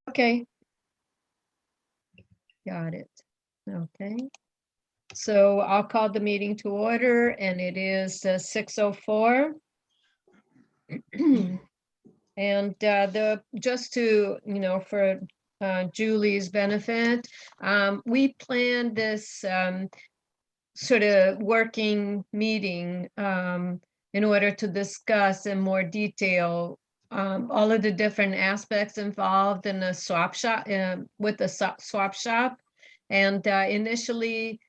Okay. Got it. Okay. So I'll call the meeting to order, and it is 6:04. And just to, for Julie's benefit, we planned this sort of working meeting in order to discuss in more detail all of the different aspects involved in the swap shop, with the swap shop. And initially,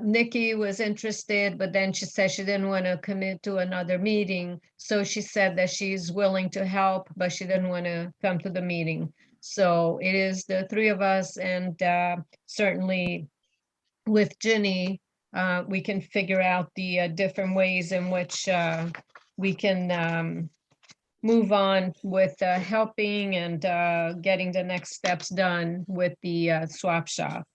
Nikki was interested, but then she said she didn't want to commit to another meeting. So she said that she's willing to help, but she didn't want to come to the meeting. So it is the three of us, and certainly with Ginny, we can figure out the different ways in which we can move on with helping and getting the next steps done with the swap shop.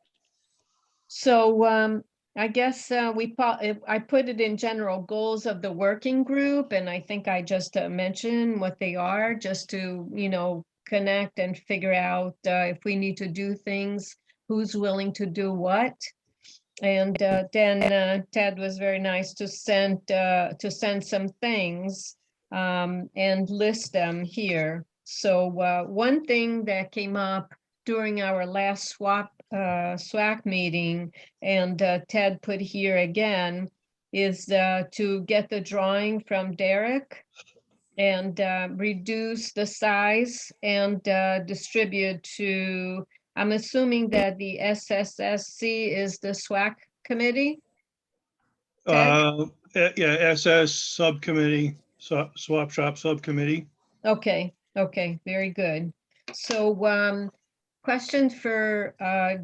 So I guess I put it in general goals of the working group, and I think I just mentioned what they are, just to, connect and figure out if we need to do things, who's willing to do what. And then Ted was very nice to send some things and list them here. So one thing that came up during our last SWAC meeting, and Ted put here again, is to get the drawing from Derek and reduce the size and distribute to, I'm assuming that the SSSC is the SWAC committee? Ted? Yeah, SS subcommittee, swap shop subcommittee. Okay, very good. So question for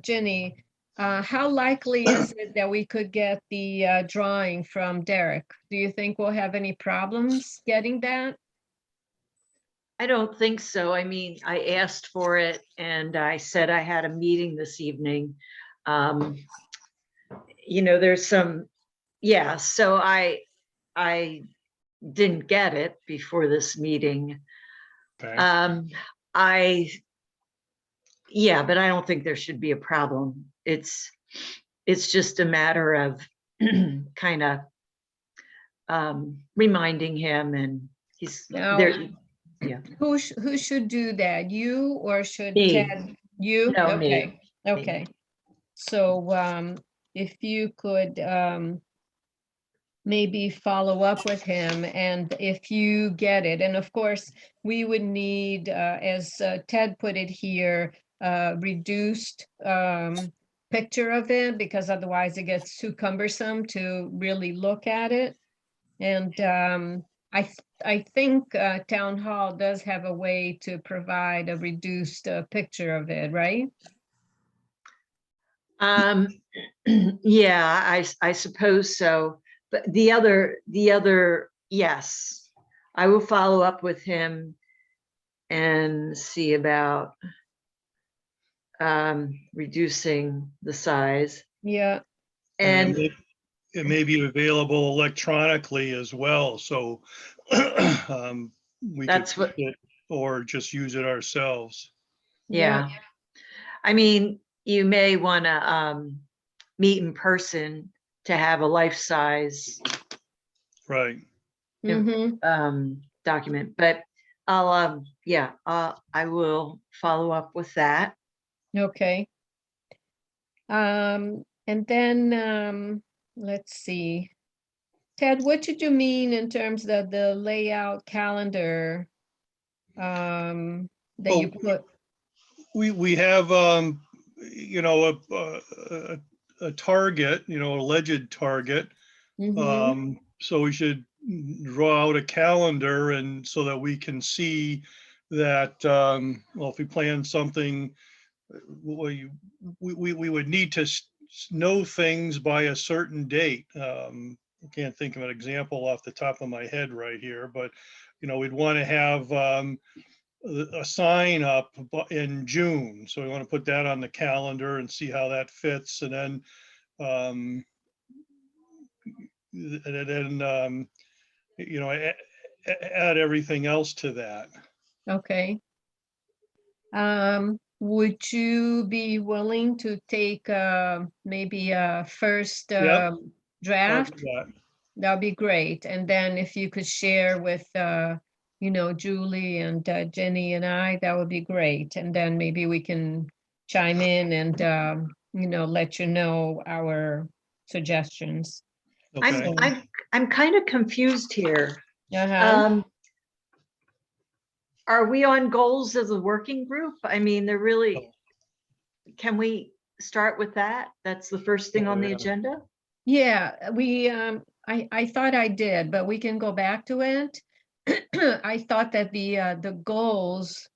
Ginny. How likely is it that we could get the drawing from Derek? Do you think we'll have any problems getting that? I don't think so. I mean, I asked for it and I said I had a meeting this evening. There's some, yeah, so I didn't get it before this meeting. Okay. But I don't think there should be a problem. It's just a matter of kind of reminding him, and he's Now, there. Yeah. Who should do that? You, or should Me. Ted? You? No, Okay. me. Okay. So if you could maybe follow up with him, and if you get it, and of course we would need, as Ted put it here, reduced picture of it, because otherwise it gets too cumbersome to really look at it. And I think Town Hall does have a way to provide a reduced picture of it, right? Yeah, I suppose so. But the other, yes, I will follow up with him and see about reducing the size. Yeah. And it may be available electronically as well, so we That's could what- print it or just use it ourselves. yeah. I mean, you may want to meet in person to have a life-size Right. document, but I'll I will follow up with that. Okay. And then let's see. Ted, what did you mean in terms of the layout calendar that you put? We have a target, a alleged target. So we should draw out a calendar, and so that we can see that, well, if we plan something, we would need to know things by a certain date. I can't think of an example off the top of my head right here, but we'd want to have a sign up in June. So we want to put that on the calendar and see how that fits, and then add everything else to that. Okay. would you be willing to take maybe a first Yep. I'll draft? do that. That'd be great. And then if you could share with, you know, Julie and Jenny and I, that would be great. And then maybe we can chime in and, you know, let you know our suggestions. Okay. I'm kind of confused here. Uh-huh. Are we on goals as a working group? I mean, they're really, can we start with that? That's the first thing on the Yeah. agenda? Yeah, we, I thought I did, but we can go back to it. I thought that the goals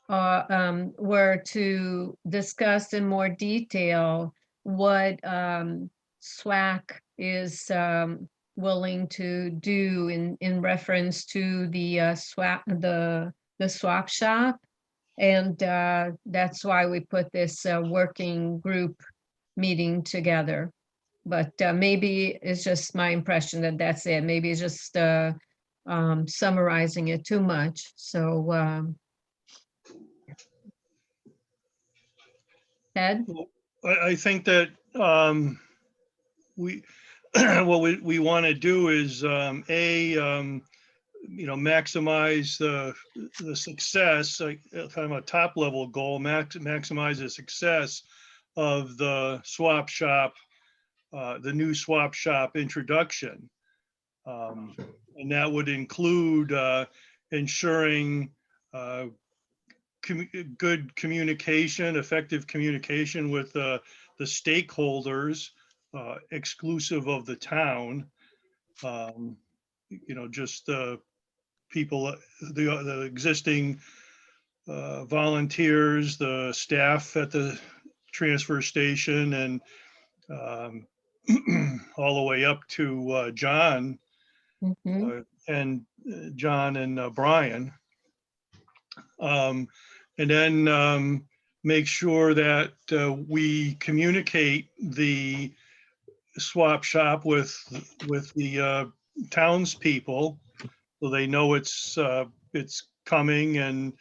were to discuss in more detail what SWAC is willing to do in reference to the swap shop. And that's why we put this working group meeting together. But maybe it's just my impression that that's it. Maybe it's just summarizing it too much. So, Ted? I think that we, what we want to do is, maximize the success, like kind of a top level goal, maximize the success of the swap shop, the new swap shop introduction. And that would include ensuring good communication, effective communication with the stakeholders, exclusive of the town. Just the people, the existing volunteers, the staff at the transfer station, and all the way up to John and Brian. And then make sure that we communicate the swap shop with the townspeople, so they know it's coming and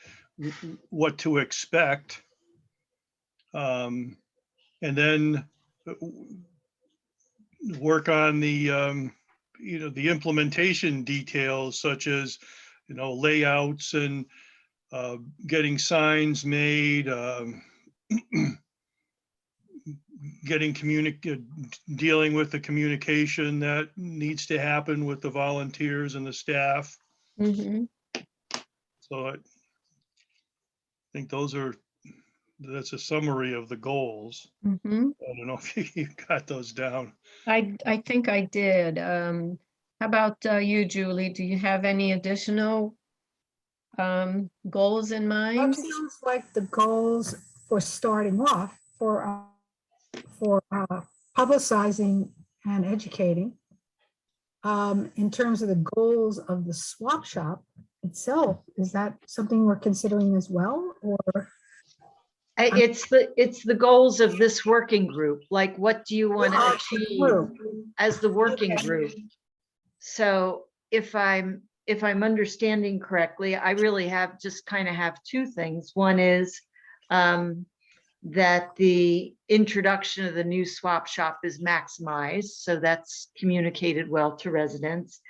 what to expect. And then work on the the implementation details, such as layouts and getting signs made, dealing with the communication that needs to happen with the volunteers and the staff. So I think that's a summary of the goals. I don't know if you got those down. I think I did. How about you, Julie? Do you have any additional goals in mind? That sounds like the goals for starting off for publicizing and educating. In terms of the goals of the swap shop itself, is that something we're considering as well, or? It's the goals of this working group. Like, what do you want to achieve as the working group? So if I'm understanding correctly, I really have two things. One is that the introduction of the new swap shop is maximized, so that's communicated well to residents,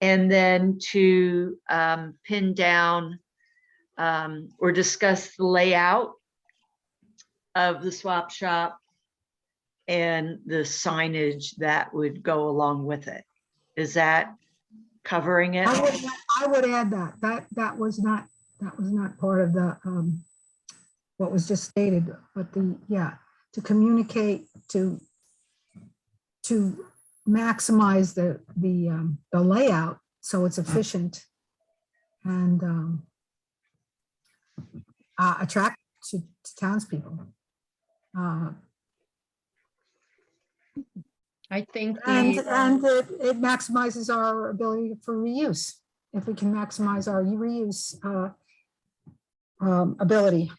and then to pin down or discuss the layout of the swap shop and the signage that would go along with it. Is that covering it? I would add that was not part of the what was just stated, but to communicate, to maximize the layout so it's efficient and attract to townspeople. I think and it maximizes our ability for reuse. If we can maximize our reuse ability.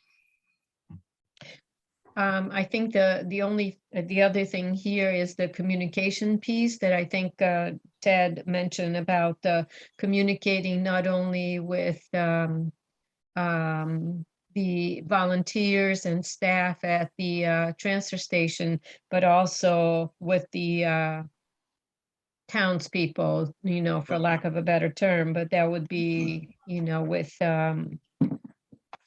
I think the other thing here is the communication piece that I think Ted mentioned about communicating not only with the volunteers and staff at the transfer station, but also with the townspeople, for lack of a better term, but that would be, with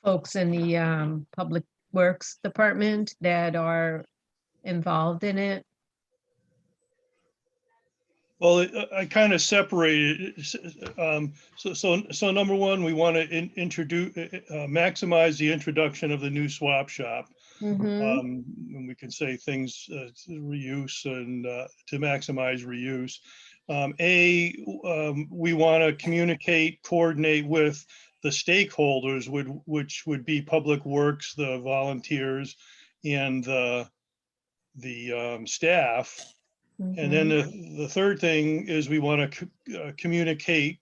folks in the Public Works Department that are involved in it. Well, I kind of separated. So number one, we want to introduce, maximize the introduction of the new swap shop. Mhm. And we can say things, reuse and to maximize reuse. We want to communicate, coordinate with the stakeholders, which would be Public Works, the volunteers, and the staff. And then Mhm. the third thing is we want to communicate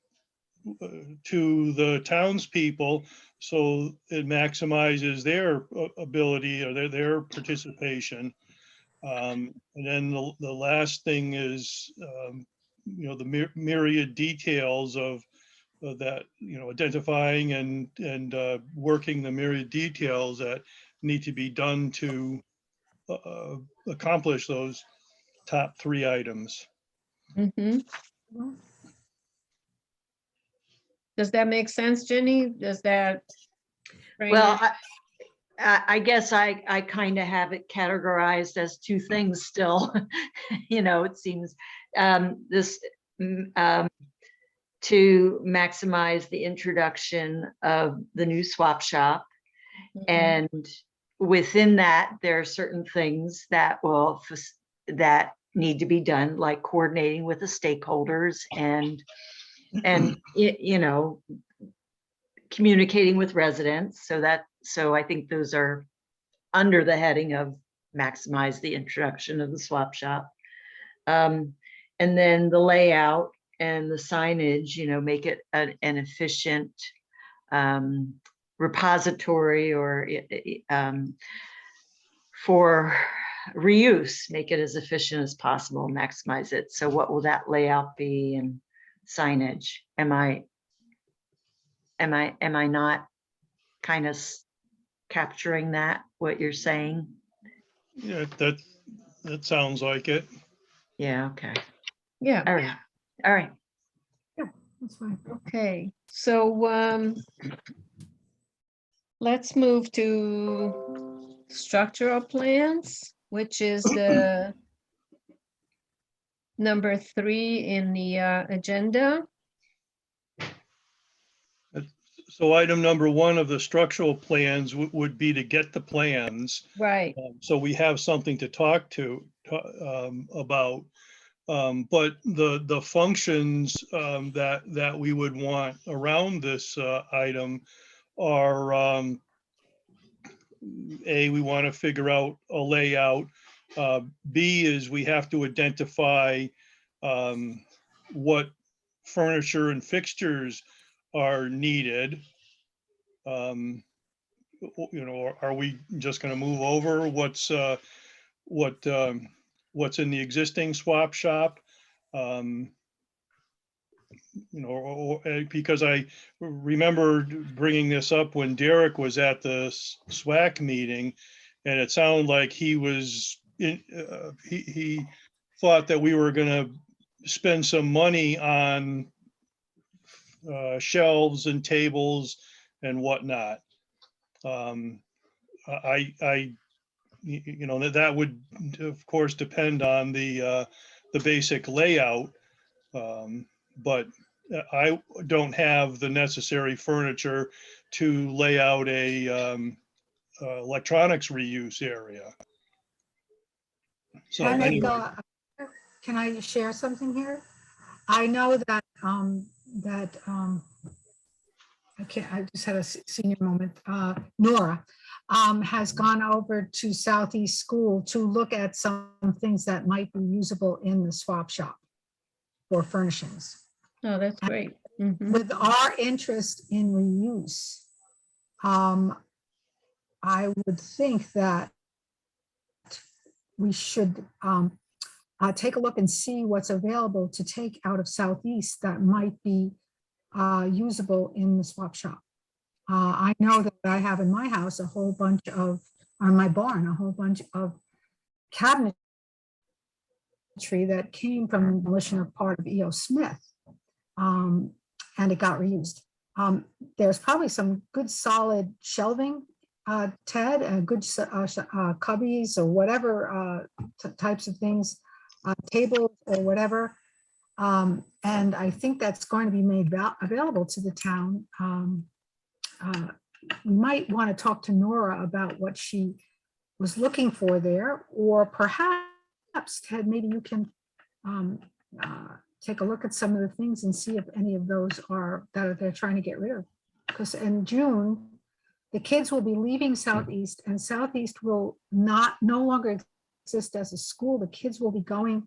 to the townspeople so it maximizes their ability or their participation. And then the last thing is, the myriad details of that, identifying and working the myriad details that need to be done to accomplish those top 3 items. Mhm. Does that make sense, Jenny? Does that? frame Well, it? I guess I kind of have it categorized as 2 things still. It seems this to maximize the introduction of the new swap shop. Mhm. And within that, there are certain things that need to be done, like coordinating with the stakeholders and communicating with residents. So I think those are under the heading of maximize the introduction of the swap shop. And then the layout and the signage, make it an efficient repository or for reuse, make it as efficient as possible, maximize it. So what will that layout be and signage? Am I not kind of capturing that, what you're saying? Yeah, that sounds like it. Yeah, okay. Yeah, All right. All right. That's fine. okay. So let's move to structural plans, which is the number 3 in the agenda. So item number 1 of the structural plans would be to get the plans. Right. So we have something to talk about. But the functions that we would want around this item are, A, we want to figure out a layout. B is we have to identify what furniture and fixtures are needed. Are we just going to move over what's in the existing swap shop? Because I remember bringing this up when Derek was at the SWAC meeting, and it sounded like he thought that we were going to spend some money on shelves and tables and whatnot. That would of course depend on the basic layout, but I don't have the necessary furniture to lay out a electronics reuse area. So anyway. Can I share something here? I know that I just had a senior moment. Nora has gone over to Southeast School to look at some things that might be usable in the swap shop for furnishings. Oh, that's great. Mhm. With our interest in reuse, I would think that we should take a look and see what's available to take out of Southeast that might be usable in the swap shop. I know that I have in my house a whole bunch of, on my barn, a whole bunch of cabinetry that came from the demolition of part of E.O. Smith. And it got reused. There's probably some good solid shelving, Ted, good cubbies or whatever types of things, tables or whatever. And I think that's going to be made available to the town. We might want to talk to Nora about what she was looking for there, or perhaps, Ted, maybe you can take a look at some of the things and see if any of those are that they're trying to get rid of. Because in June, the kids will be leaving Southeast, and Southeast will no longer exist as a school. The kids will be going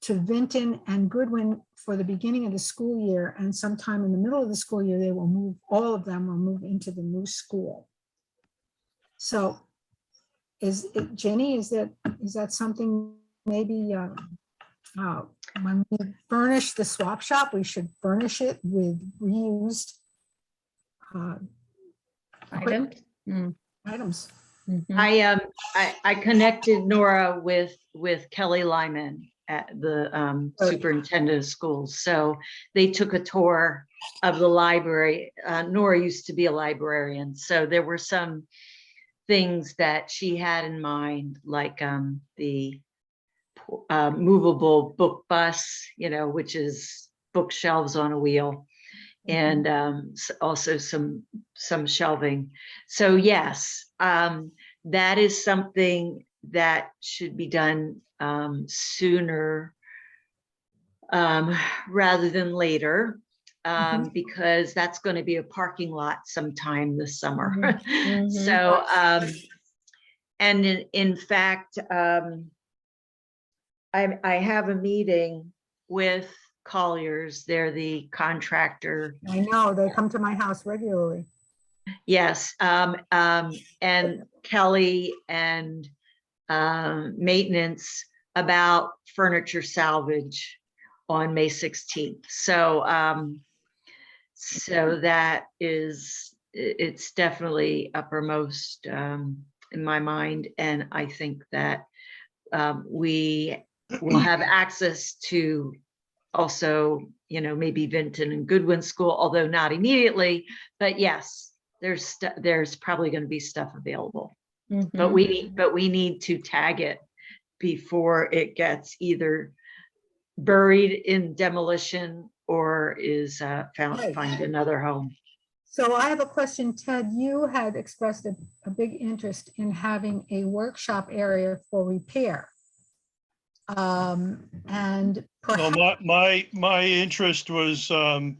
to Vinton and Goodwin for the beginning of the school year, and sometime in the middle of the school year, they will move, all of them will move into the new school. So is it, Jenny, is that something maybe when we furnish the swap shop, we should furnish it with reused Items. items? Mhm. I connected Nora with Kelly Lyman at the superintendent of schools. So they took a tour of the library. Nora used to be a librarian, so there were some things that she had in mind, like the movable book bus, which is bookshelves on a wheel, and also some shelving. So yes, that is something that should be done sooner rather than later, because that's going to be a parking lot sometime this summer. So and in fact, I have a meeting with Colliers. They're the contractor. I know, they come to my house regularly. Yes, and Kelly and maintenance about furniture salvage on May 16th. So so that is, it's definitely uppermost in my mind, and I think that we will have access to also, maybe Vinton and Goodwin School, although not immediately, but yes, there's probably going to be stuff available. But we need to tag it before it gets either buried in demolition or is find another home. So I have a question, Ted. You had expressed a big interest in having a workshop area for repair. And perhaps, No, my interest was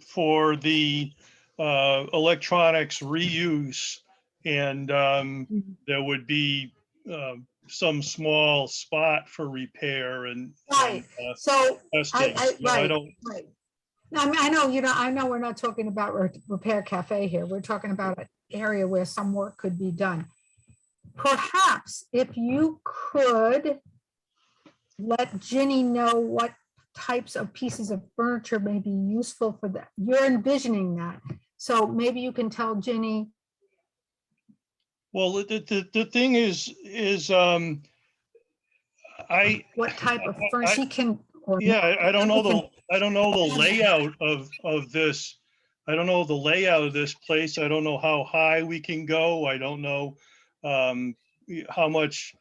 for the electronics reuse, and there would be some small spot for repair and right. So testing. right. don't. Right. Now, I know, I know we're not talking about Repair Cafe here. We're talking about an area where some work could be done. Perhaps if you could let Ginny know what types of pieces of furniture may be useful for that. You're envisioning that. So maybe you can tell Ginny. Well, the thing is what type of furniture she can. Yeah, I don't know the layout of this. I don't know the layout of this place. I don't know how high we can go. I don't know how much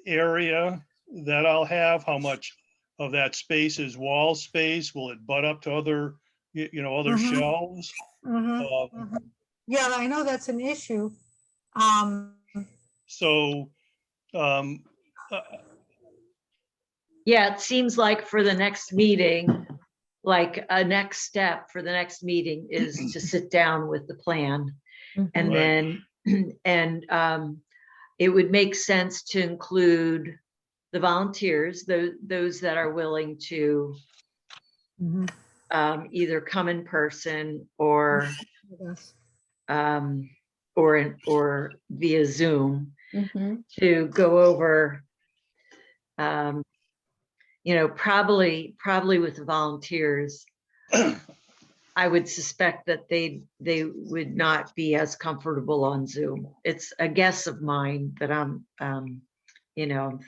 area that I'll have, how much of that space is wall space. Will it butt up to other, other shelves? Yeah, I know that's an issue. So, yeah, it seems like for the next meeting, like a next step for the next meeting is to sit down with the plan. And right. then, it would make sense to include the volunteers, those that are willing to either come in person or or via Zoom to go over, probably with the volunteers, I would suspect that they would not be as comfortable on Zoom. It's a guess of mine, but I'm I'm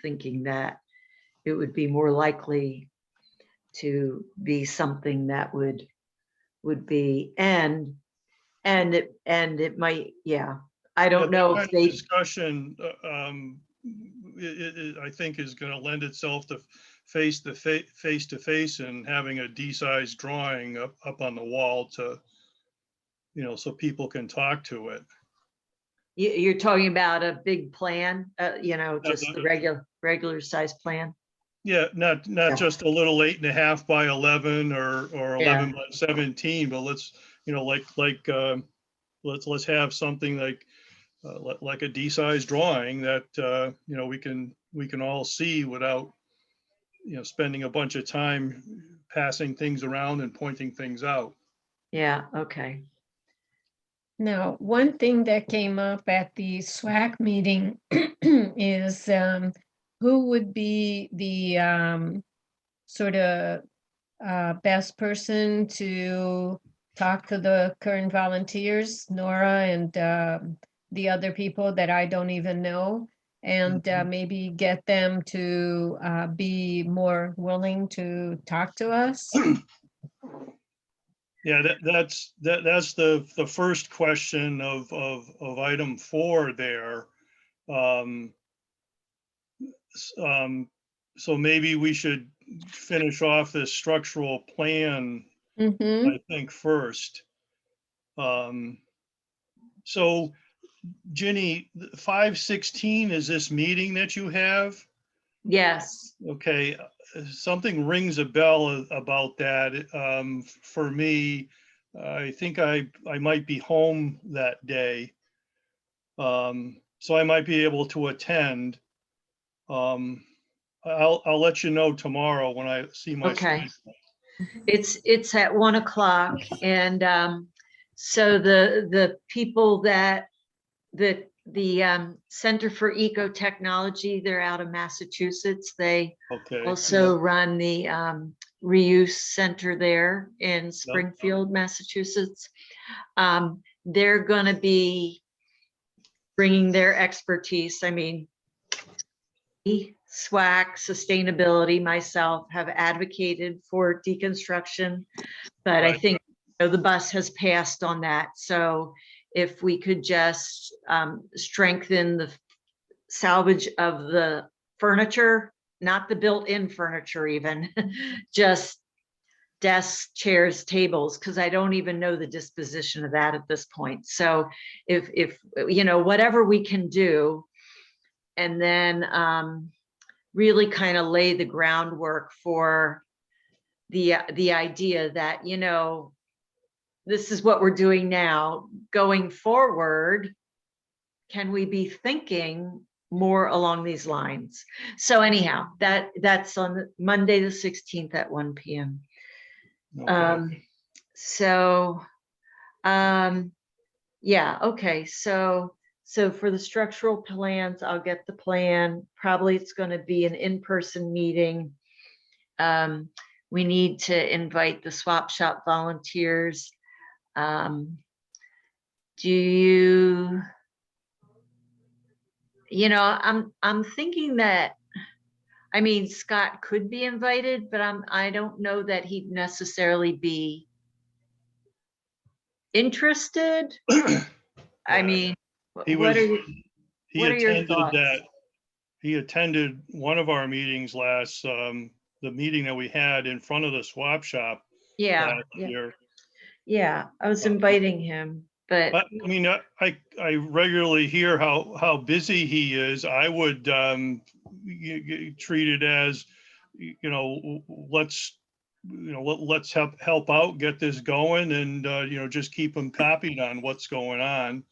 thinking that it would be more likely to be something that would be, and it might, yeah. I don't know if they, Discussion, I think is going to lend itself to face to face and having a D-sized drawing up on the wall to, so people can talk to it. you're talking about a big plan, just the- the regular size plan. Yeah, not just a little 8.5 by 11 or 11 by 17, but let's, let's have something like a D-sized drawing that, we can all see without, spending a bunch of time passing things around and pointing things out. Yeah, okay. Now, one thing that came up at the SWAC meeting is who would be the sort of best person to talk to the current volunteers, Nora and the other people that I don't even know, and maybe get them to be more willing to talk to us. Yeah, that's the first question of item 4 there. So maybe we should finish off this structural plan, Mm-hmm. I think, first. So Ginny, 5/16 is this meeting that you have? Yes. Okay, something rings a bell about that. For me, I think I might be home that day. So I might be able to attend. I'll let you know tomorrow when I see my Okay. schedule. It's at 1 o'clock, and so the people that the Center for Eco Technology, they're out of Massachusetts. They Okay. also run the reuse center there in Springfield, Massachusetts. They're going to be bringing their expertise. I mean, SWAC, sustainability, myself have advocated for deconstruction, but I think the bus has passed on that. So if we could just strengthen the salvage of the furniture, not the built-in furniture even, just desks, chairs, tables, because I don't even know the disposition of that at this point. So if whatever we can do, and then really kind of lay the groundwork for the idea that, this is what we're doing now. Going forward, can we be thinking more along these lines? So anyhow, that's on Monday the 16th at 1 p.m. Okay. Yeah, okay. So for the structural plans, I'll get the plan. Probably it's going to be an in-person meeting. We need to invite the swap shop volunteers. I'm thinking that, I mean, Scott could be invited, but I don't know that he'd necessarily be interested. I mean, what are your thoughts? He attended one of our meetings last, the meeting that we had in front of the swap shop. Yeah, last year. Yeah, I was inviting him, but I mean, I regularly hear how busy he is. I would treat it as, let's help out, get this going, and just keep him copied on what's going on.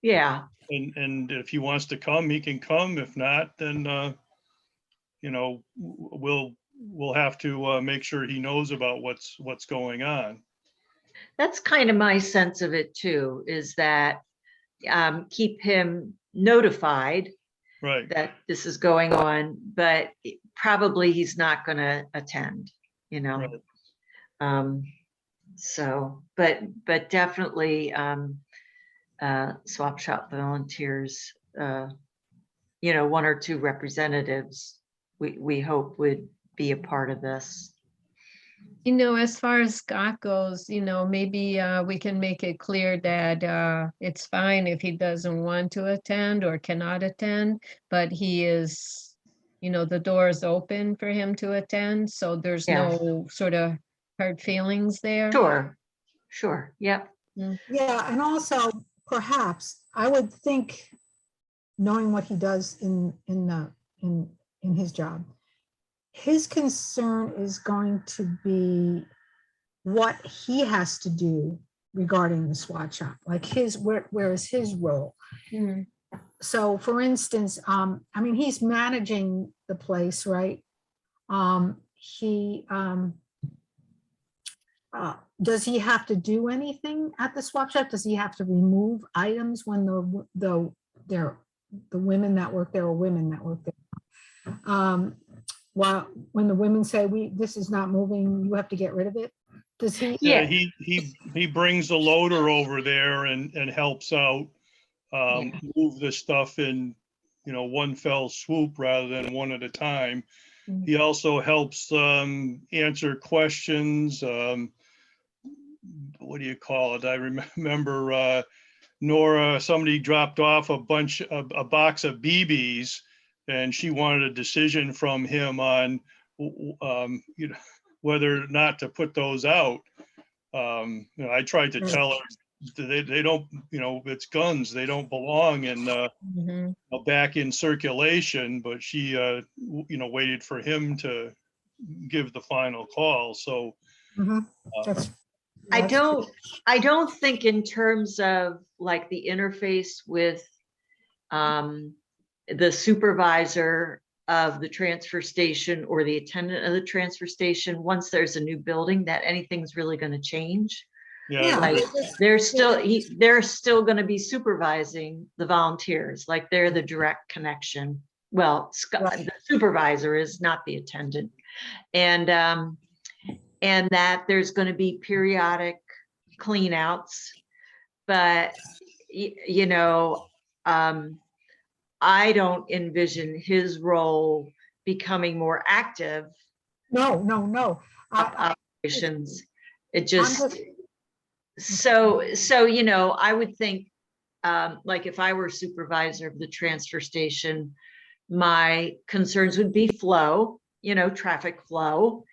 yeah, And if he wants to come, he can come. If not, then we'll have to make sure he knows about what's going on. that's kind of my sense of it too, is that keep him notified Right. that this is going on, but probably he's not going to attend, Right. So, but definitely, swap shop volunteers, you know, 1 or 2 representatives, we hope would be a part of this. You know, as far as Scott goes, you know, maybe we can make it clear that it's fine if he doesn't want to attend or cannot attend, but he is, you know, the door is open for him to attend, so there's Yeah. no sort of hurt feelings there. Sure, yep. Yeah, and also perhaps I would think, knowing what he does in his job, his concern is going to be what he has to do regarding the SWAT shop, like where is his role? Mhm. So for instance, I mean, he's managing the place, right? Does he have to do anything at the swap shop? Does he have to remove items when the women that work there are women that work there? Well, when the women say this is not moving, you have to get rid of it. Does he? Yeah, Yeah. he brings the loader over there and helps out, move the stuff in, you know, one fell swoop rather than one at a time. Mhm. He also helps answer questions. What do you call it? I remember Nora, somebody dropped off a box of BBs, and she wanted a decision from him on, you know, whether or not to put those out. You know, I tried to tell her they don't, you know, it's guns, they don't belong Mhm. back in circulation, but she, you know, waited for him to give the final call. So Mhm. That's- I that's true. don't think in terms of like the interface with the supervisor of the transfer station or the attendant of the transfer station, once there's a new building, that anything's really going to change. yeah, Like they're still going to be supervising the volunteers, like they're the direct connection. Well, Right. the supervisor is, not the attendant. And that there's going to be periodic clean outs, but you know, I don't envision his role becoming more active No. operations. It I'm just, so you know, I would think, like if I were supervisor of the transfer station, my concerns would be flow, you know, traffic flow,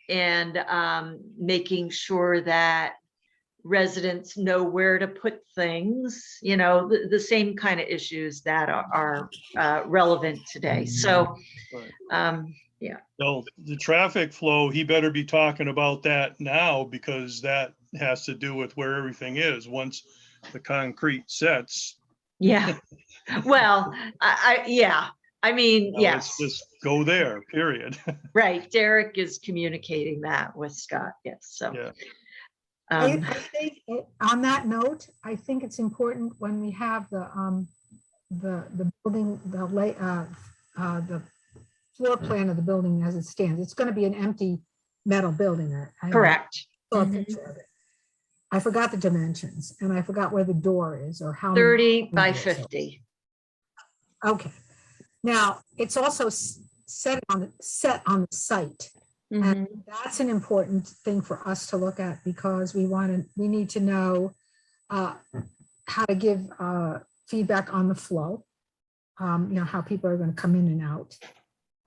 and making sure that residents know where to put things, you know, the same kind of issues that are relevant today. So, yeah. so the traffic flow, he better be talking about that now, because that has to do with where everything is once the concrete sets. Yeah. Well, yeah. I mean, Now, let's yes, just go there, period. right. Derek is communicating that with Scott. Yes. So, Yeah. I think on that note, I think it's important when we have the building, the floor plan of the building as it stands. It's going to be an empty metal building. I correct. saw a picture of it. I forgot the dimensions and I forgot where the door is or how 30 by windows are. 50. Okay. Now it's also set on the site. Mhm. And that's an important thing for us to look at, because we need to know how to give feedback on the flow, you know, how people are going to come in and out,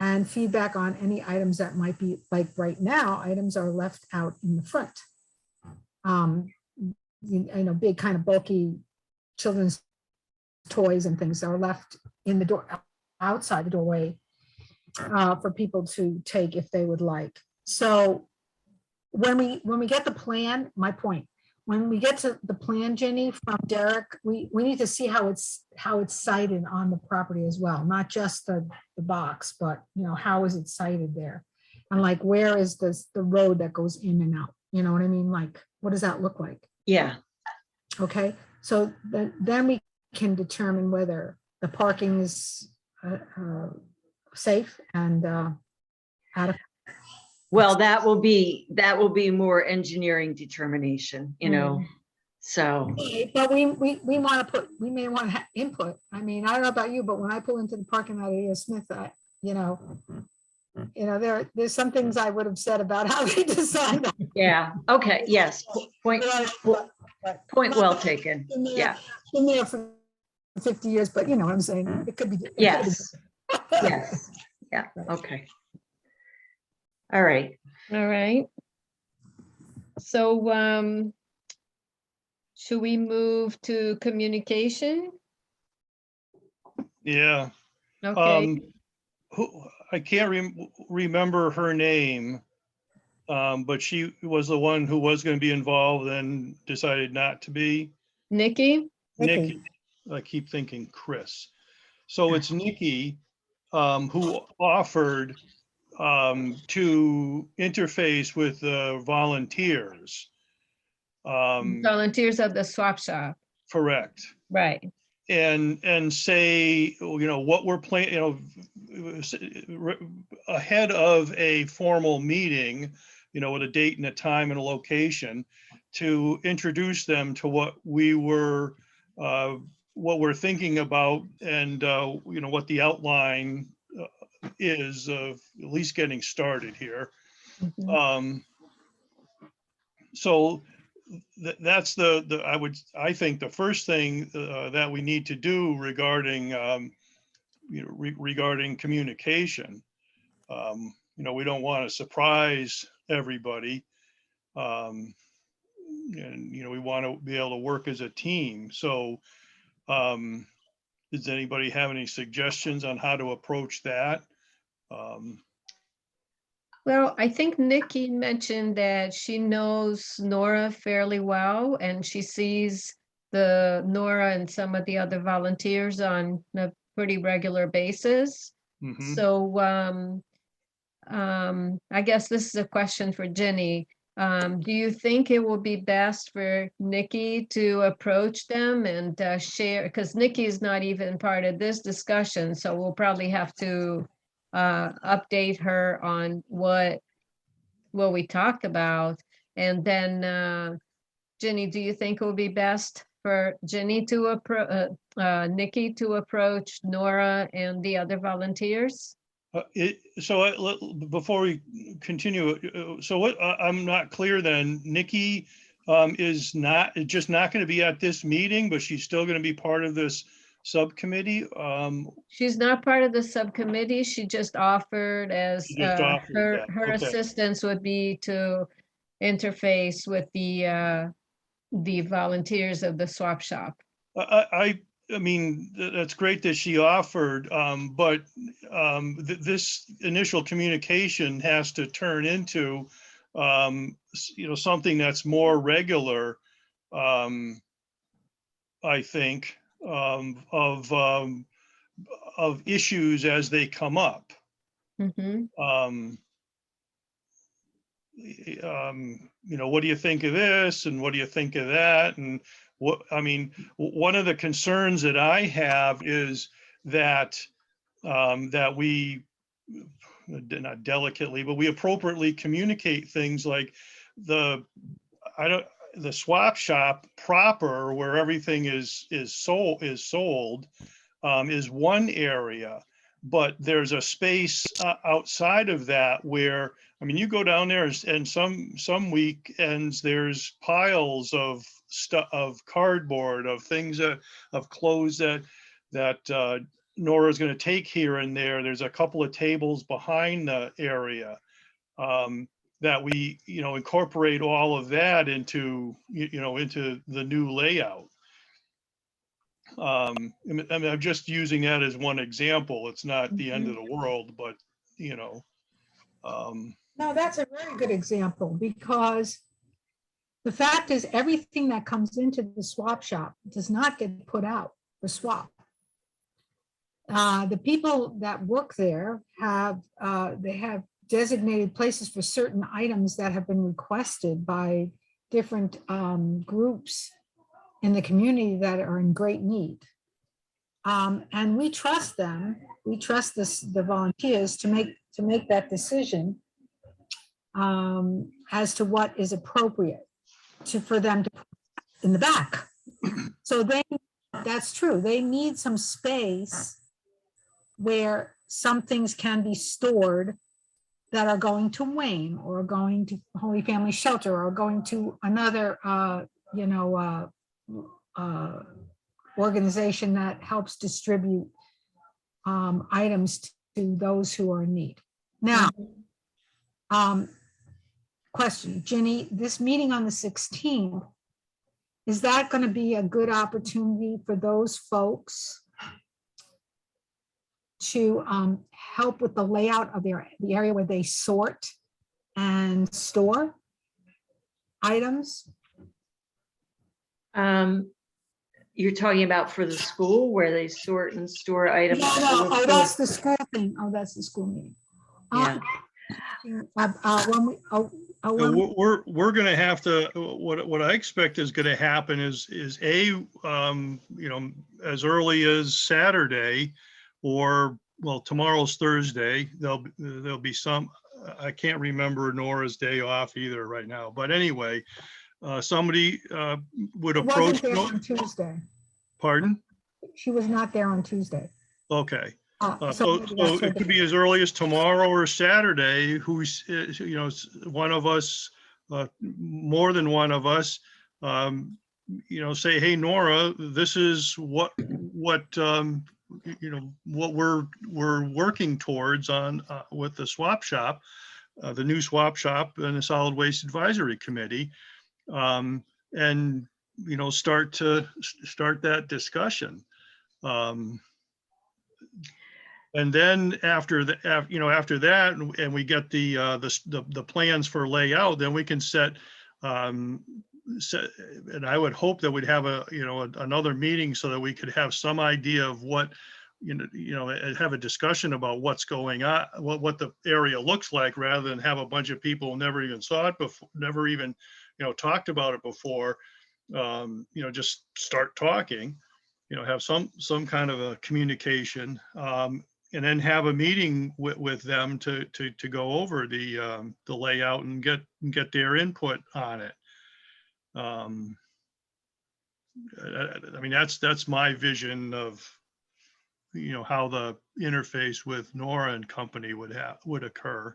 and feedback on any items that might be, like right now, items are left out in the front. You know, big kind of bulky children's toys and things are left in the door, outside the doorway, for people to take if they would like. So when we get the plan, my point, when we get to the plan, Jenny, from Derek, we need to see how it's cited on the property as well, not just the box, but you know, how is it cited there? And like, where is the road that goes in and out? You know what I mean? Like, what does that look like? Yeah. Okay, so then we can determine whether the parking is safe and adequate. Well, that will be more engineering determination, you know, so. But we want to we may want to have input. I mean, I don't know about you, but when I pull into the parking lot of A.S. Smith, you know, there's some things I would have said about how they designed that. Yeah, okay, yes, point well taken, yeah, Been there for 50 years, but you know what I'm saying? It could be. yes, yes, yeah, okay. All right, All right. So, should we move to communication? Yeah. Okay, I can't remember her name. But she was the one who was going to be involved and decided not to be. Nikki? Nikki, I keep thinking Chris. So it's Nikki who offered to interface with volunteers. Volunteers at the swap shop, Correct. right? And say, you know, what we're planning, you know, ahead of a formal meeting, you know, with a date and a time and a location, to introduce them to what we're thinking about, and you know, what the outline is of at least getting started here. Mhm. So that's I think the first thing that we need to do regarding you know, regarding communication. You know, we don't want to surprise everybody. And, you know, we want to be able to work as a team. So does anybody have any suggestions on how to approach that? Well, I think Nikki mentioned that she knows Nora fairly well, and she sees the Nora and some of the other volunteers on a pretty regular basis. Mhm. So I guess this is a question for Jenny. Do you think it will be best for Nikki to approach them and share? Because Nikki is not even part of this discussion, so we'll probably have to update her on what we talked about. And then Jenny, do you think it would be best for Jenny to approach Nikki to approach Nora and the other volunteers? Before we continue, so what, I'm not clear then, Nikki is just not going to be at this meeting, but she's still going to be part of this subcommittee? She's not part of the subcommittee. She just offered as She just offered her that. her Okay. assistance would be to interface with the volunteers of the swap shop. I mean, that's great that she offered, but this initial communication has to turn into, you know, something that's more regular, I think, of issues as they come up. Mhm. You know, what do you think of this, and what do you think of that? And what, I mean, one of the concerns that I have is that that we, not delicately, but we appropriately communicate things like the the swap shop proper, where everything is sold is one area, but there's a space outside of that where, I mean, you go down there and some weekends there's piles of stuff, of cardboard, of things of clothes that Nora's going to take here and there. There's a couple of tables behind the area that we, you know, incorporate all of that into, you know, into the new layout. I mean, I'm just using that as one example. It's not the end of the world, but, you know. No, that's a very good example, because the fact is everything that comes into the swap shop does not get put out for swap. The people that work there they have designated places for certain items that have been requested by different groups in the community that are in great need. And we trust them. We trust the volunteers to make that decision. as to what is appropriate for them to put in the back. So that's true. They need some space where some things can be stored that are going to Wayne or going to Holy Family Shelter or going to another, organization that helps distribute items to those who are in need. Now, question, Ginny, this meeting on the 16th, is that going to be a good opportunity for those folks to help with the layout of the area where they sort and store items? You're talking about for the school where they sort and store items? No, oh, that's the school thing. Oh, that's the school meeting. Yeah. We're going to have to, what I expect is going to happen is as early as Saturday, or well, tomorrow's Thursday, there'll be some, I can't remember Nora's day off either right now, but anyway, somebody would approach. Wasn't there on Tuesday. Pardon? She was not there on Tuesday. Okay. So it could be as early as tomorrow or Saturday, who's, one of us, more than one of us, say, hey, Nora, this is what we're working towards on with the swap shop, the new swap shop and the solid waste advisory committee, and start that discussion. And then after that, and we get the plans for layout, then we can set, and I would hope that we'd have another meeting so that we could have some idea of what, have a discussion about what's going on, what the area looks like, rather than have a bunch of people who never even saw it before, never even, talked about it before, just start talking, have some kind of a communication, and then have a meeting with them to go over the layout and get their input on it. I mean, that's my vision of, how the interface with Nora and company would occur.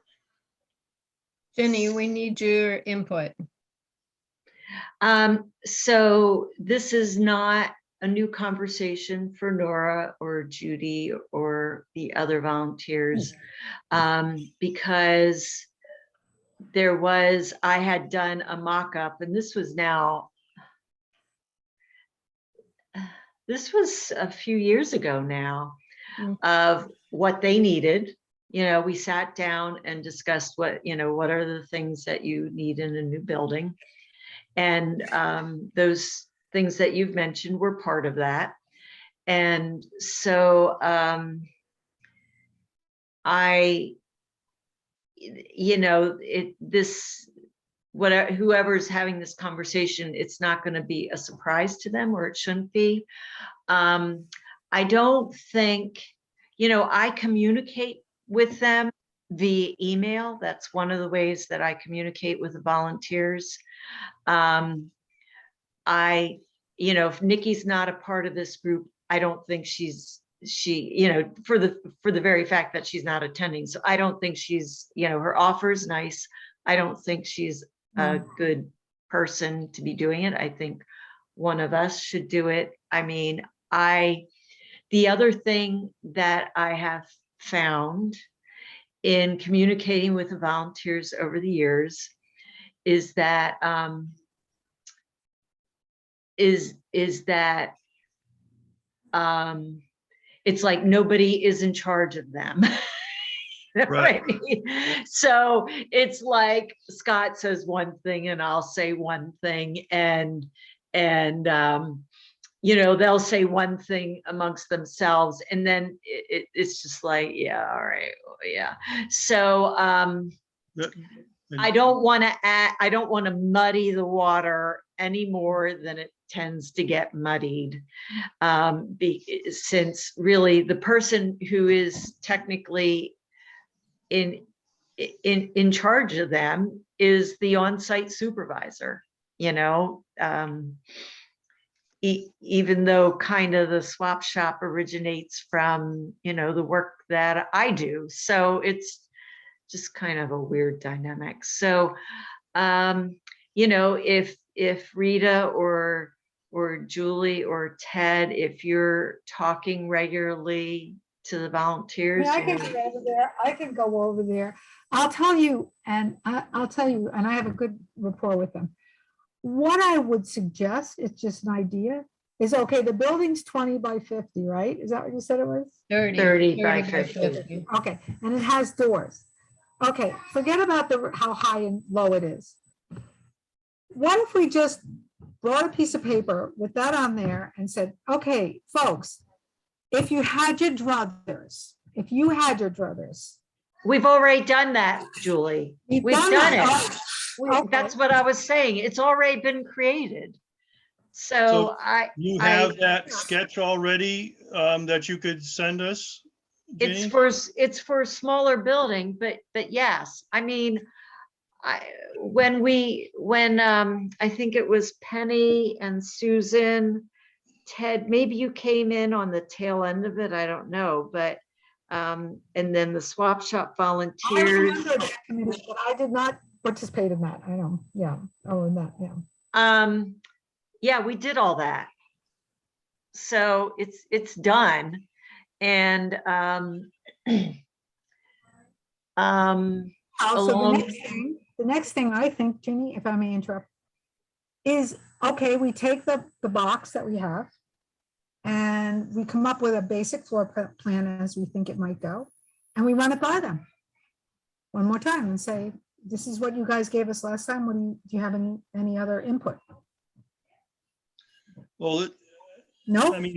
Jenny, we need your input. So this is not a new conversation for Nora or Judy or the other volunteers, because I had done a mock-up, and this was a few years ago now, of what they needed. We sat down and discussed what are the things that you need in a new building, and those things that you've mentioned were part of that. And so whoever's having this conversation, it's not going to be a surprise to them, or it shouldn't be. I don't think, I communicate with them via email. That's one of the ways that I communicate with the volunteers. If Nikki's not a part of this group, I don't think for the very fact that she's not attending. So I don't think she's, her offer is nice. I don't think she's a good person to be doing it. I think one of us should do it. I mean, the other thing that I have found in communicating with the volunteers over the years is that it's like nobody is in charge of them. Right. So it's like Scott says one thing and I'll say one thing, and they'll say one thing amongst themselves, and then it's just like, yeah, all right, yeah. So I don't want to muddy the water any more than it tends to get muddied, since really the person who is technically in charge of them is the on-site supervisor, you know. Even though kind of the swap shop originates from, you know, the work that I do. So it's just kind of a weird dynamic. So, you know, if Rita or Julie or Ted, if you're talking regularly to the volunteers, I you can know, go over there. I can go over there. I'll tell you, and I'll tell you, and I have a good rapport with them. What I would suggest, it's just an idea, is okay, the building's 20 by 50, right? Is that what you said it was? 30 by 50. Okay, and it has doors. Okay, forget about how high and low it is. What if we just brought a piece of paper with that on there and said, okay, folks, if you had your druthers, We've already done that, Julie. We've done it. Okay. That's what I was saying. It's already been created. So You have that sketch already that you could send us? it's Ginny? for a smaller building, but yes, I mean, when I think it was Penny and Susan, Ted, maybe you came in on the tail end of it, I don't know, but and then the swap shop I volunteers. remember that committee, but I did not participate in that. I know, yeah. Oh, in that, yeah. Yeah, we did all that. So it's done. And Also, the next thing I think, Ginny, if I may interrupt, is, okay, we take the box that we have and we come up with a basic floor plan as we think it might go, and we run it by them one more time and say, this is what you guys gave us last time. What do you have any other input? Well, No, I mean,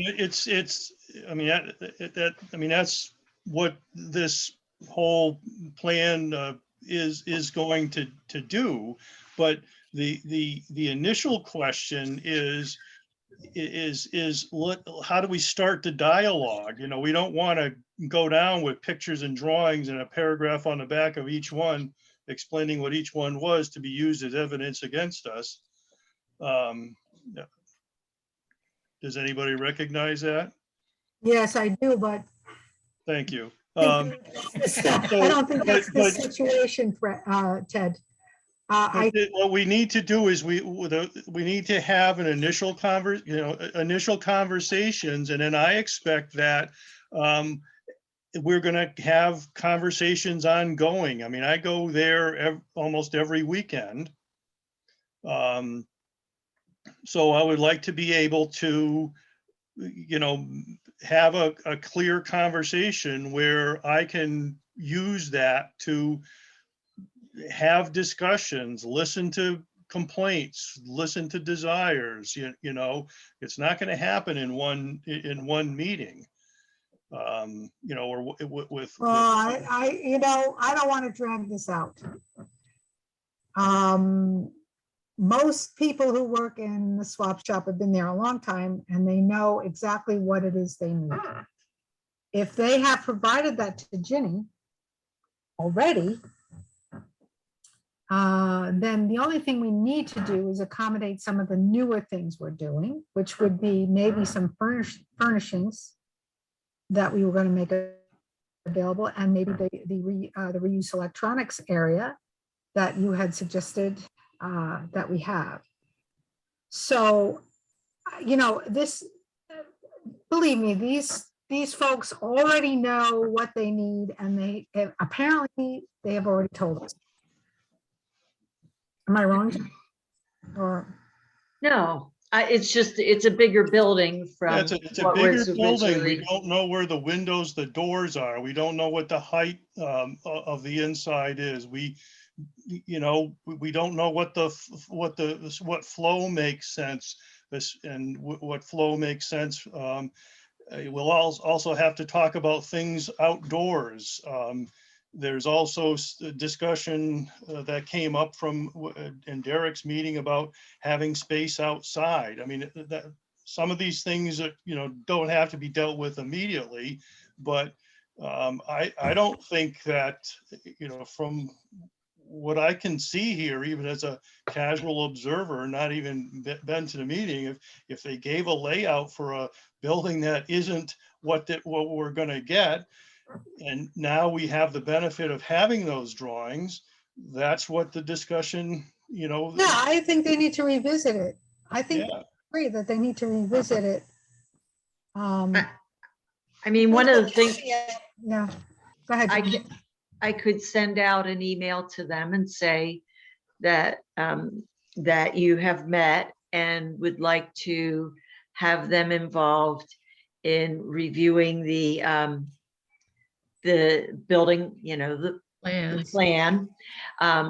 that's what this whole plan is going to do. But the initial question is how do we start the dialogue? You know, we don't want to go down with pictures and drawings and a paragraph on the back of each one explaining what each one was to be used as evidence against us. Does anybody recognize that? yes, I do, but Thank you. I don't think that's the situation, Ted. What we need to do is we need to have an initial conversations, and then I expect that we're going to have conversations ongoing. I mean, I go there almost every weekend. So I would like to be able to, you know, have a clear conversation where I can use that to have discussions, listen to complaints, listen to desires. You know, it's not going to happen in one meeting. You know, or with. You know, I don't want to drag this out. Most people who work in the swap shop have been there a long time and they know exactly what it is they need. If they have provided that to Ginny already, then the only thing we need to do is accommodate some of the newer things we're doing, which would be maybe some furnishings that we were going to make available, and maybe the reuse electronics area that you had suggested that we have. So, you know, believe me, these folks already know what they need, and they apparently they have already told us. Am I wrong? Or no, it's a bigger building from. Yeah, it's a bigger building. We don't know where the windows, the doors are. We don't know what the height of the inside is. You know, we don't know what flow makes sense, and what flow makes sense. We'll also have to talk about things outdoors. There's also discussion that came up in Derek's meeting about having space outside. I mean, some of these things, you know, don't have to be dealt with immediately, but I don't think that, from what I can see here, even as a casual observer, not even been to the meeting, if they gave a layout for a building that isn't what we're going to get, and now we have the benefit of having those drawings, that's what the discussion, Yeah, I think they need to revisit it. I think, yeah. agree that they need to revisit it. I mean, one of the things Yeah, go ahead. Judy. I could send out an email to them and say that that you have met and would like to have them involved in reviewing the building, the Plans. plan,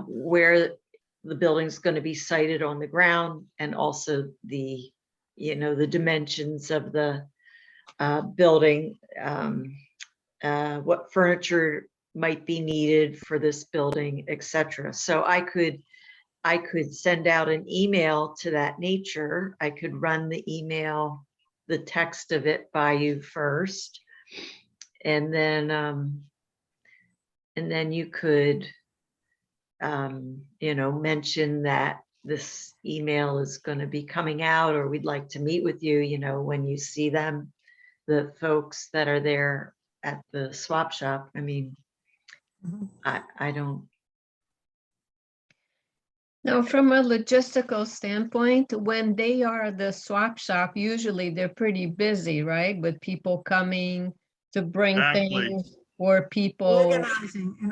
where the building's going to be sited on the ground, and also the, the dimensions of the building, what furniture might be needed for this building, etc. So I could send out an email to that nature. I could run the email, the text of it by you first, and then you could mention that this email is going to be coming out, or we'd like to meet with you, when you see them, the folks that are there at the swap shop. I mean, I don't. Now, from a logistical standpoint, when they are the swap shop, usually they're pretty busy, right? With people coming to bring Exactly. things, or people,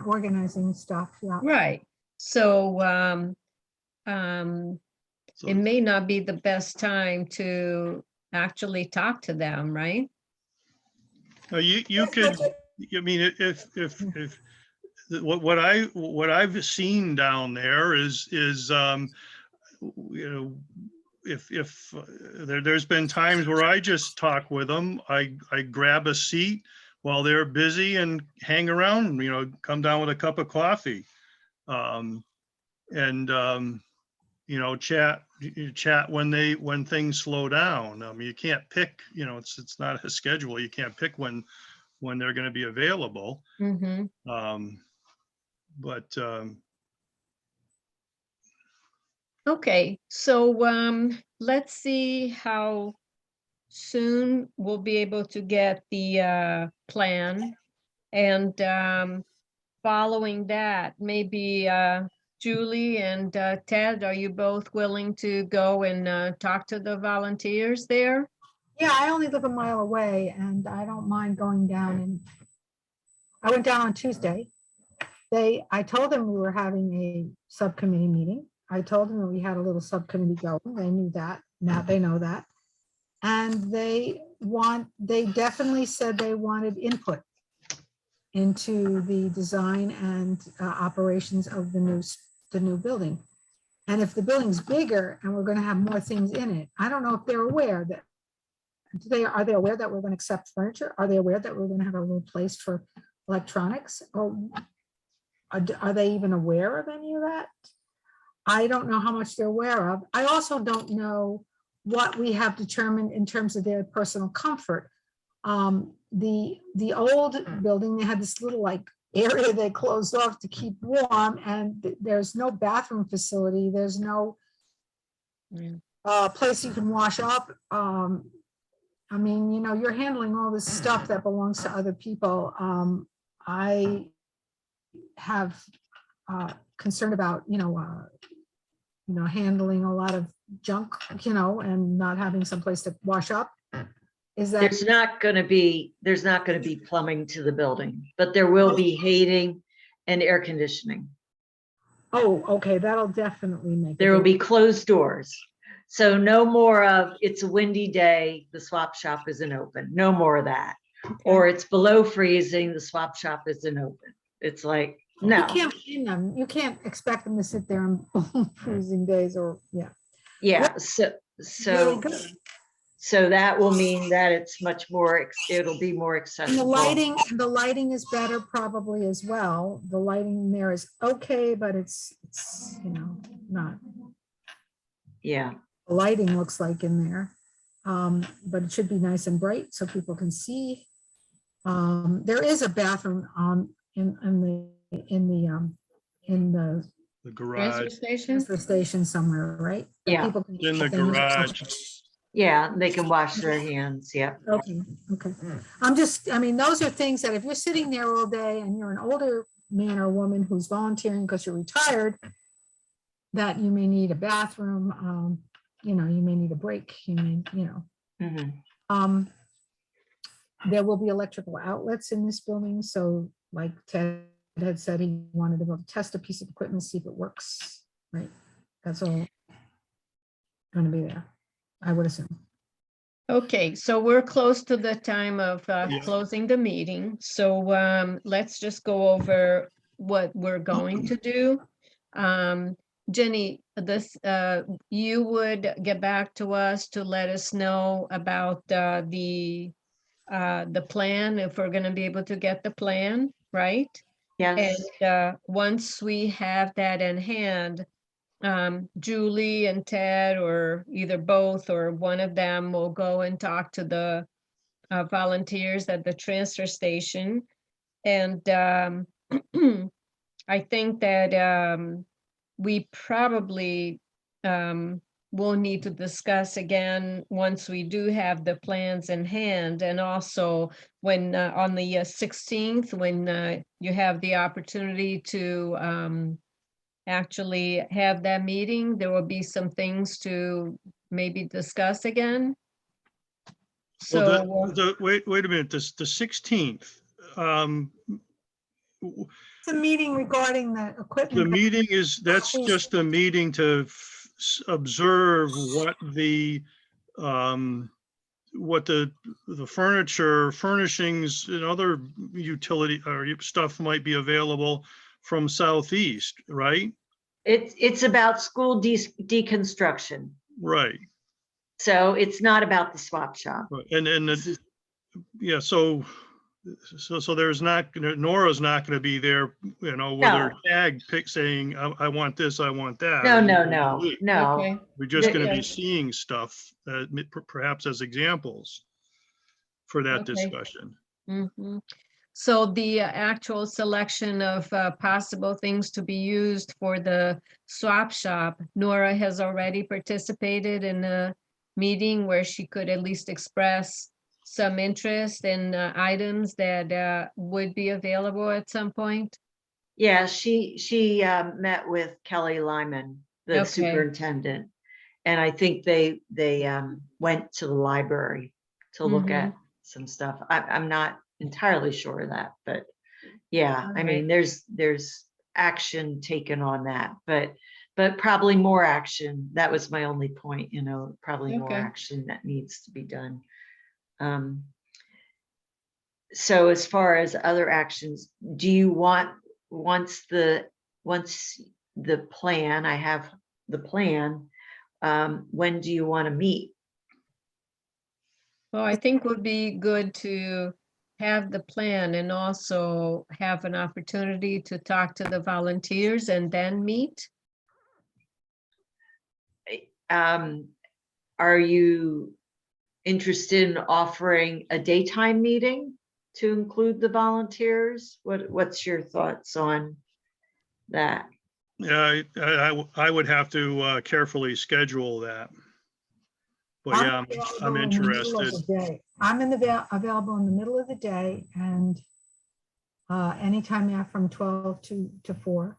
Organizing stuff, yeah. right? So So, it may not be the best time to actually talk to them, right? you could, I mean, if what I've seen down there is if there's been times where I just talk with them, I grab a seat while they're busy and hang around, come down with a cup of coffee, and chat when things slow down. I mean, you can't pick, it's not a schedule. You can't pick when they're going to be available. Mm-hmm. But Okay, so let's see how soon we'll be able to get the plan, and following that, maybe Julie and Ted, are you both willing to go and talk to the volunteers there? Yeah, I only live a mile away and I don't mind going down, and I went down on Tuesday. I told them we were having a subcommittee meeting. I told them that we had a little subcommittee going. They knew that. Now they know that. And they definitely said they wanted input into the design and operations of the new building. And if the building's bigger and we're going to have more things in it, I don't know if they're aware that, are they aware that we're going to accept furniture? Are they aware that we're going to have a little place for electronics? Or are they even aware of any of that? I don't know how much they're aware of. I also don't know what we have determined in terms of their personal comfort. The old building, they had this little area they closed off to keep warm, and there's no bathroom facility. There's no place you can wash up. I mean, you're handling all this stuff that belongs to other people. I have concern about, handling a lot of junk, and not having some place to wash up. Is that There's not going to be plumbing to the building, but there will be heating and air conditioning. Oh, okay, that'll definitely make There will be closed doors. So no more of, it's a windy day, the swap shop isn't open. No more of that. Okay. Or it's below freezing, the swap shop isn't open. It's like, no. You can't blame them. You can't expect them to sit there on freezing days, or Yeah. Really good. So that will mean that it's much more, it'll be more accessible. And the lighting is better probably as well. The lighting there is okay, but it's not. Yeah. The lighting looks like in there. But it should be nice and bright so people can see. There is a bathroom in the The Transfer garage, station? transfer station somewhere, right? That Yeah. people can in the get things- garage. Yeah, they can wash their hands. Yeah. Okay, okay. I mean, those are things that if you're sitting there all day and you're an older man or woman who's volunteering because you're retired, that you may need a bathroom, you may need a break, Mhm. There will be electrical outlets in this building, so like Ted had said, he wanted to go test a piece of equipment, see if it works, right? That's all gonna be there, I would assume. Okay, so we're close to the time of Yeah. closing the meeting, so let's just go over what we're going to do. Jenny, you would get back to us to let us know about the plan, if we're gonna be able to get the plan, right? Yes. And once we have that in hand, Julie and Ted, or either both or one of them, will go and talk to the volunteers at the transfer station. And I think that we probably will need to discuss again once we do have the plans in hand, and also when on the 16th, when you have the opportunity to actually have that meeting, there will be some things to maybe discuss again. Well, So, wait a minute, the 16th. It's a meeting regarding the The equipment. meeting that's just a meeting to observe what the furniture, furnishings and other utility or stuff might be available from Southeast, right? It's about school deconstruction. Right. So it's not about the swap shop. Right. And This is- yeah, so there's Nora's not gonna be there, with her No. tag saying, I want this, I want that. No, I no, want no, to eat." no. okay, We're just gonna be Okay. seeing stuff, perhaps as examples for that Okay. discussion. mhm. So the actual selection of possible things to be used for the swap shop, Nora has already participated in a meeting where she could at least express some interest in items that would be available at some point. Yeah, she met with Kelly Lyman, the Okay. superintendent. And I think they went to the library to look Mhm. at some stuff. I'm not entirely sure of that, but yeah, I mean, Alright. there's action taken on that, but probably more action. That was my only point, probably more Okay. action that needs to be done. So as far as other actions, do you want, once the plan, I have the plan, when do you want to meet? Well, I think would be good to have the plan and also have an opportunity to talk to the volunteers and then meet. Are you interested in offering a daytime meeting to include the volunteers? What's your thoughts on that? Yeah, I would have to carefully schedule that. But yeah, I'm available in the middle of interested. the day. I'm available in the middle of the day and anytime now from 12 to 4.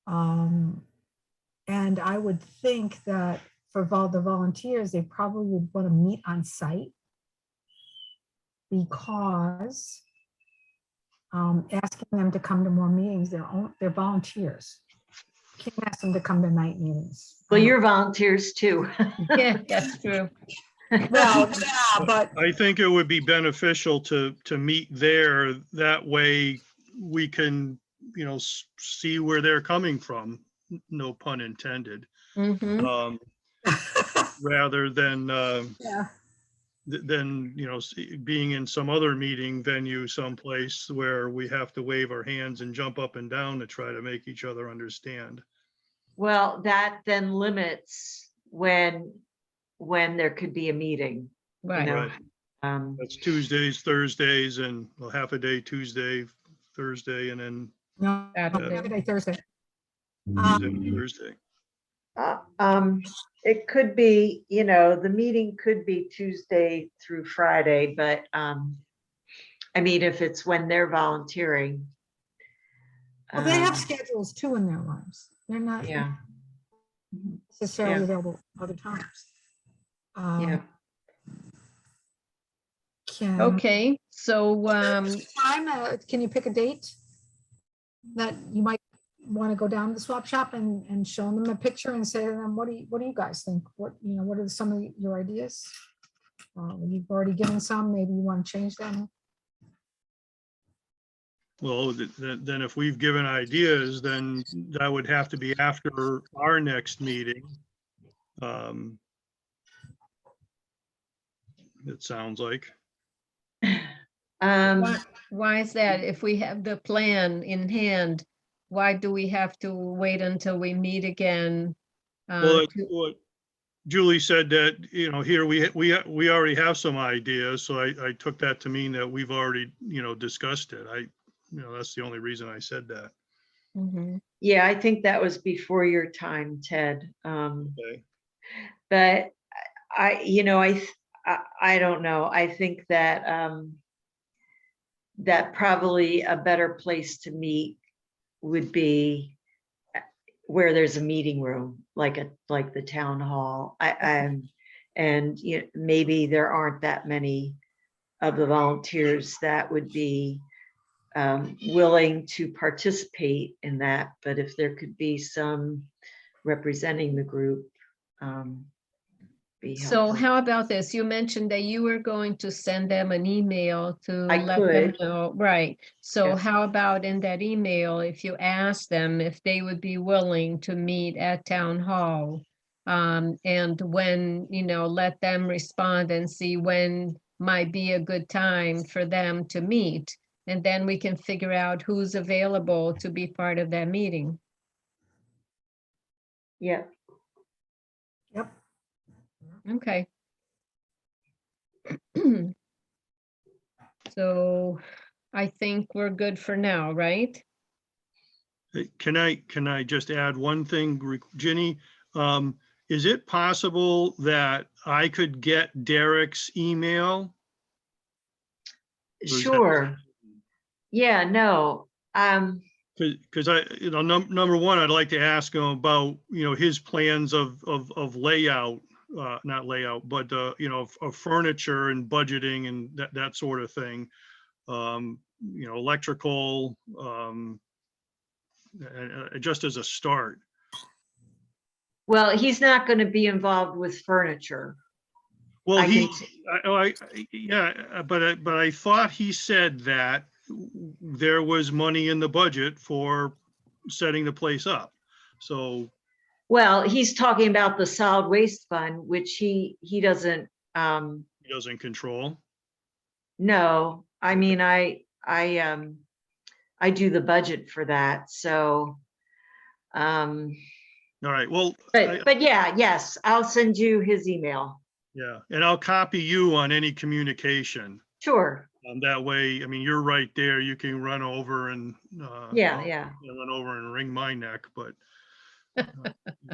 And I would think that for the volunteers, they probably would want to meet on site because asking them to come to more meetings, they're volunteers. Can't ask them to come to night meetings. Well, you're volunteers too. Yeah, that's true. Well, yeah, but I think it would be beneficial to meet there. That way we can, see where they're coming from. No pun intended. Mhm. Rather than, yeah. being in some other meeting venue someplace where we have to wave our hands and jump up and down to try to make each other understand. Well, that then limits when there could be a meeting, Right. Right. That's Tuesdays, Thursdays, and well, half a day Tuesday, Thursday, and then No, Saturday. Saturday, Thursday. Tuesday, Thursday. It could be, you know, the meeting could be Tuesday through Friday, but, I mean, if it's when they're volunteering. Well, they have um, schedules too in their lives. They're not Yeah, necessarily Yeah. available other times. yeah. Okay, so, Time, can you pick a date that you might want to go down to the swap shop and show them a picture and say to them, what do you guys think? What, you know, what are some of your ideas? You've already given some, maybe you want to change them. Well, then if we've given ideas, then that would have to be after our next meeting. It sounds like. why is that? If we have the plan in hand, why do we have to wait until we meet again? Well, it's to- what Julie said that, you know, here we already have some ideas, so I took that to mean that we've already, you know, discussed it. That's the only reason I said that. Mhm. Yeah, I think that was before your time, Ted. Okay. But I don't know. I think that, that probably a better place to meet would be where there's a meeting room, like the town hall. And maybe there aren't that many of the volunteers that would be willing to participate in that, but if there could be some representing the group, be So helpful. how about this? You mentioned that you were going to send them an email to I let them could. know, right? So Yeah. how about in that email, if you ask them if they would be willing to meet at town hall? And when, let them respond and see when might be a good time for them to meet. And then we can figure out who's available to be part of that meeting. Yeah. Yep. Okay. So I think we're good for now, right? Hey, Can I just add one thing, Ginny? Is it possible that I could get Derek's email? Sure. Yeah, no. Because number one, I'd like to ask him about, his plans of layout, not layout, but, of furniture and budgeting and that sort of thing. Electrical, just as a start. Well, he's not going to be involved with furniture. Well, Yeah. but I thought he said that there was money in the budget for setting the place up. So, Well, he's talking about the solid waste fund, which he doesn't he doesn't control. know. I mean, I do the budget for that. So, All right, well, but yeah, yes, I'll send you his email. yeah, and I'll copy you on any communication. Sure. That way, I mean, you're right there. You can run over and Yeah. run over and wring my neck, but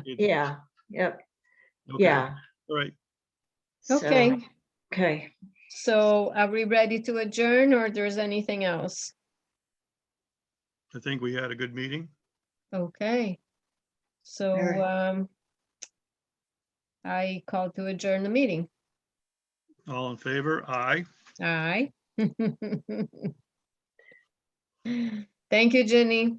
Yeah. Yep. okay. Yeah. All right. Okay. So, okay. So are we ready to adjourn or there's anything else? I think we had a good meeting. Okay. So, All right. I call to adjourn the meeting. All in favor? Aye. Aye. Thank you, Jenny.